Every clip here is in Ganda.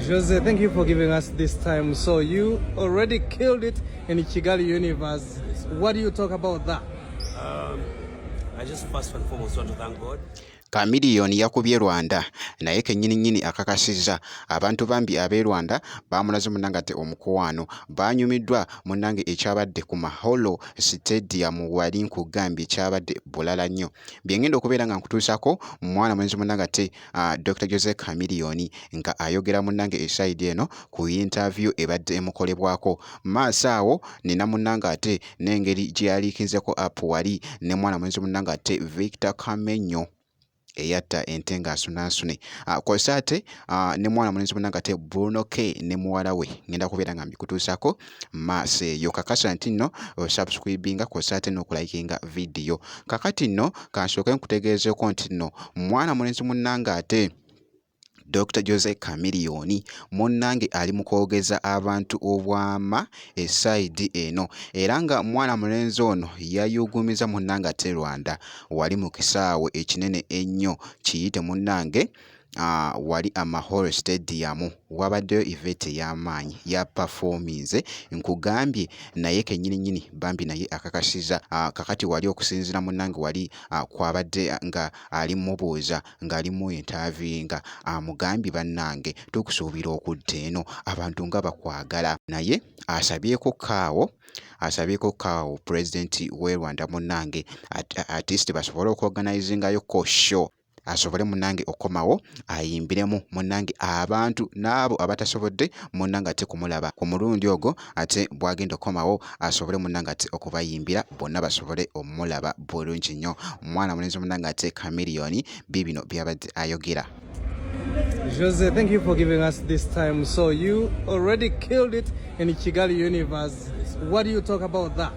Jose, thank you for giving us this time. So you already killed it in the Kigali universe. What do you talk about that? I just first and foremost want to thank God. Chameleone yakubye Rwanda naye kennyini akakasiza abantu bambi ab'e Rwanda bamulaze munnange ate omukowaano banyumiddwa munnange ekyabadde ku Maholo Stadium wali nkugambye ekyabadde bulala nnyo bye ngenda okubeera nga nkutuusako mwana mwenzi munnange ate Dr. Jose Chameleone nga ayogera munnange esayidi eno ku interview ebadde emukolebwako maaso awo nina munnange ate n'engeri gye yaliikinzeko app wali ne mwana mwenzi munnange ate Victor Kamenyo eyatta ente ng'asunaasune kw'ossa ate ne mwana mulenzi munnange ate Bruno K ne muwala we ngenda kubeera nga mbikutuusako maaso eyo kakasa nti nno subscribinga kw'ossa ate n'okulayikinga vidiyo kakati nno kansooke nkutegeezeeko nti nno mwana mulenzi munnange ate Dr. Jose Chameleone munnange ali mu kwogeza abantu obwama esayidi eno era nga mwana mulenzi ono yayugumiza munnange ate Rwanda wali mu kisaawe ekinene ennyo kiyite munnange wali Amahoro Stadium wabaddeyo event ey'amaanyi ya performance nkugambye naye kennyini bambi naye akakasiza kakati wali okusinzira munnange wali kwabadde nga ali mubuuza ng'ali mu interview nga amugambye bannange tukusuubira okudda eno abantu nga bakwagala naye asabyeko kaawo president w'e Rwanda munnange at least basobole okuorganizingayo ko show asobole munnange okomawo ayimbiremu munnange abantu n'abo abatasobodde munnange ate kumulaba ku mulundi ogwo ate bwagenda okomawo asobole munnange ate okubayimbira bonna basobole omulaba bulungi nnyo mwana mulenzi munnange ate Chameleone bibino byabadde ayogera. Jose, thank you for giving us this time. So you already killed it in the Kigali universe. What do you talk about that?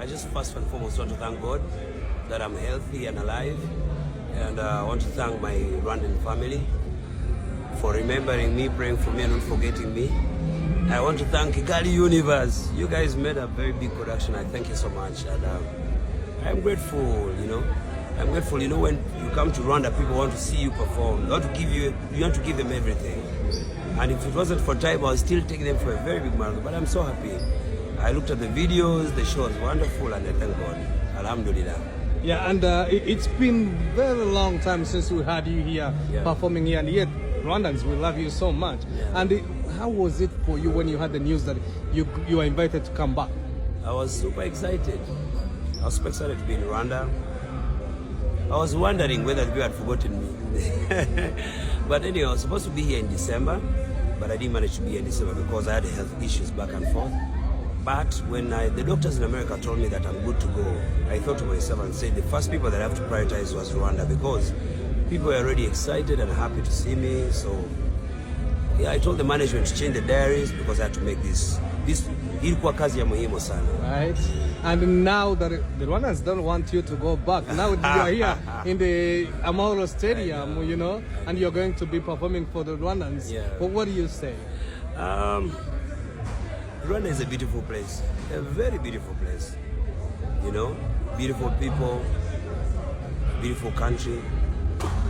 I just first and foremost want to thank God that I'm healthy and alive, and I want to thank my Rwandan family for remembering me, praying for me, and not forgetting me. I want to thank Kigali Universe. You guys made a very big production. I thank you so much, and I'm grateful. I'm grateful. When you come to Rwanda, people want to see you perform. You want to give them everything. And if it wasn't for time, I'll still take them for a very big marathon. But I'm so happy. I looked at the videos. The show was wonderful, and I thank God. Alhamdulillah. Yeah, and it's been very long time since we had you here performing here, and yet Rwandans will love you so much. Yeah. And how was it for you when you had the news that you were invited to come back? I was super excited. I was super excited to be in Rwanda. I was wondering whether people had forgotten me. But anyway, I was supposed to be here in December, but I didn't manage to be here in December because I had health issues back and forth. But when the doctors in America told me that I'm good to go, I thought to myself and said the first people that I have to prioritize was Rwanda, because people were already excited and happy to see me. So yeah, I told the management to change the diaries because I had to make this ilikuwa kazi ya muhimu sana. Right. And now that the Rwandans don't want you to go back, now you are here in the Amahoro Stadium, and you're going to be performing for the Rwandans. Yeah. But what do you say? Rwanda is a beautiful place, a very beautiful place. Beautiful people, beautiful country.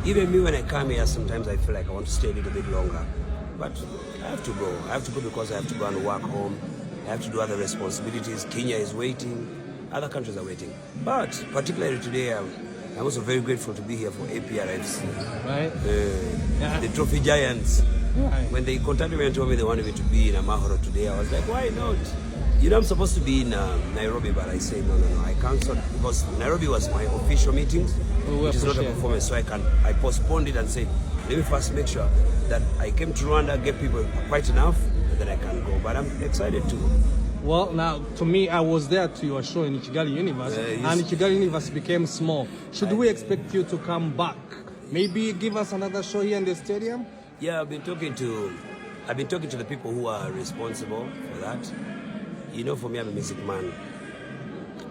Even me, when I come here, sometimes I feel like I want to stay a little bit longer. But I have to go. I have to go because I have to go and work home. I have to do other responsibilities. Kenya is waiting. Other countries are waiting. But particularly today, I'm also very grateful to be here for APRFC. Right. The Trophy Giants. Right. When they contacted me and told me they wanted me to be in Amahoro today, I was like, why not? I'm supposed to be in Nairobi, but I said, no, I cancelled because Nairobi was my official meeting, which is not a performance, so I postponed it and said, let me first make sure that I came to Rwanda, get people quite enough, and then I can go. But I'm excited too. Well, now, to me, I was there to your show in Kigali Universe, and Kigali Universe became small. Should we expect you to come back? Maybe give us another show here in the stadium? Yeah, I've been talking to the people who are responsible for that. For me, I'm a music man.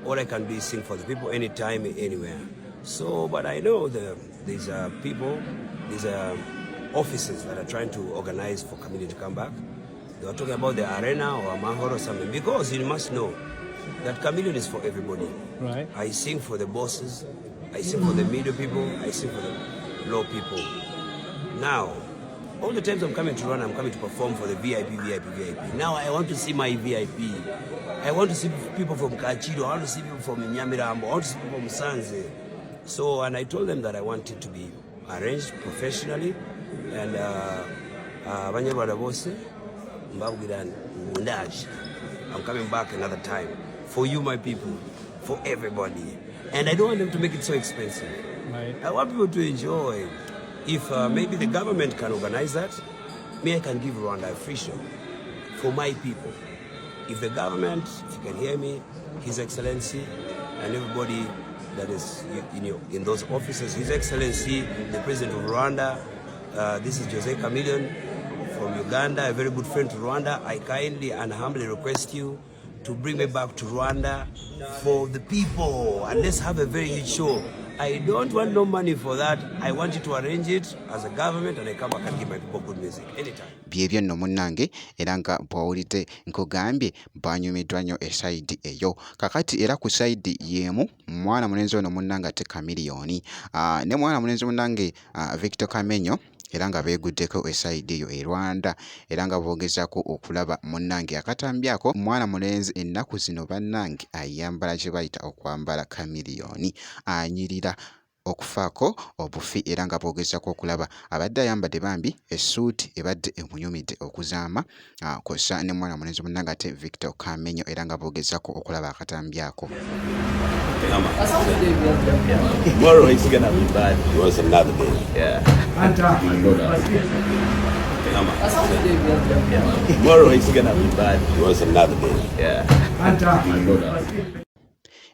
All I can do is sing for the people anytime, anywhere. So, but I know these people, these offices that are trying to organize for community to come back. They were talking about the arena or Amahoro or something, because you must know that Chameleone is for everybody. Right. I sing for the bosses, I sing for the middle people, I sing for the low people. Now, all the times I'm coming to Rwanda, I'm coming to perform for the VIP. Now I want to see my VIP. I want to see people from Kachiro. I want to see people from Nyamirambo. I want to see people from Sanze. So, and I told them that I want it to be arranged professionally. And Banyarwanda bose, I'm coming back another time. For you, my people. For everybody. And I don't want them to make it so expensive. Right. I want people to enjoy. If maybe the government can organize that, I can give Rwanda a free show for my people. If the government, if you can hear me, His Excellency, and everybody that is in those offices, His Excellency, the President of Rwanda, this is Chameleone from Uganda, a very good friend to Rwanda. I kindly and humbly request you to bring me back to Rwanda for the people, and let's have a very huge show. I don't want no money for that. I want you to arrange it as a government, and I come back and give my people good music anytime. Byebyo nno munnange era nga bw'owulidde nkugambye banyumiddwa nnyo esayidi eyo kakati era ku sayidi y'emu mwana mulenzi ono munnange ate Chameleone ne mwana mulenzi munnange Victor Kamenyo era nga beeguddeko esayidi eyo e Rwanda era nga boogezaako okulaba munnange akatambyako mwana mulenzi ennaku zino bannange ayambala kye bayita okwambala Chameleone anyirira okufaako obufi era nga boogezaako okulaba abadde ayambadde bambi essuuti ebadde emunyumidde okuzaama kw'ossa ne mwana mulenzi munnange ate Victor Kamenyo era nga boogezaako okulaba akatambyako. Tomorrow is gonna be bad. It was another day. Yeah. Tomorrow is gonna be bad. It was another day. Yeah.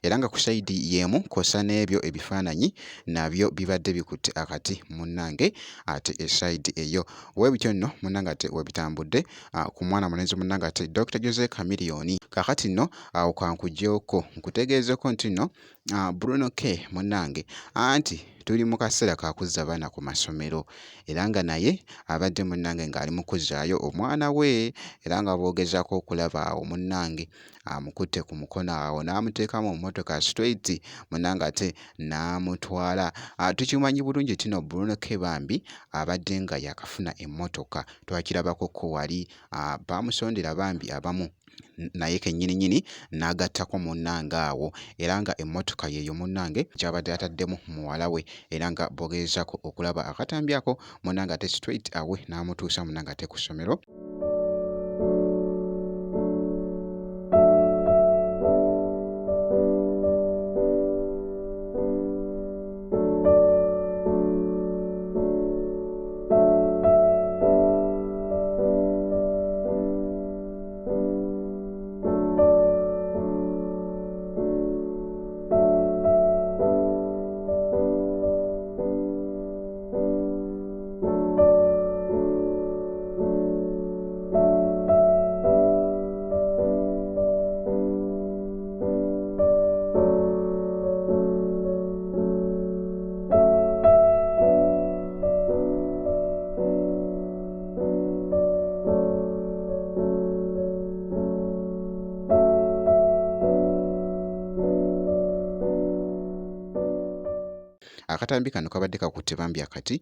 Era nga ku sayidi y'emu kw'ossa n'ebyo ebifaananyi nabyo bibadde bikutte akati munnange ate esayidi eyo weebityo nno munnange ate webitambudde ku mwana mulenzi munnange ate Dr. Chameleone kakati nno awo kankuggyeko nkutegeezeko nti nno Bruno K munnange anti tuli mu kaseera ka kuzza baana ku masomero era nga naye abadde munnange ng'ali mu kuzzaayo omwana we era nga boogezaako okulaba awo munnange amukutte ku mukono awo n'amuteekamu mu mmotoka straight munnange ate n'amutwala tukimanyi bulungi tino Bruno K bambi abadde nga yakafuna emmotoka twakirabako ko wali bamusondera bambi abamu naye kennyini n'agattako munnange awo era nga emmotoka yeeyo munnange kyabadde ataddemu muwala we era nga boogezaako okulaba akatambyako munnange ate straight awe n'amutuusa munnange ate ku ssomero. Akatambi kano kabadde kakutte bambi akati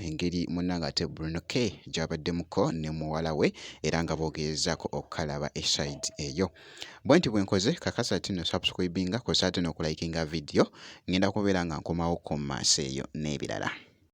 engeri munnange ate Bruno K gy'abaddemuko ne muwala we era nga boogezaako okukalaba esayidi eyo. Bwe nti bwe nkoze kakasa ati no subscribinga kosa ate n'okulayikinga video ngenda kubeera nga nkomawo ko mu maaso eyo n'ebirala.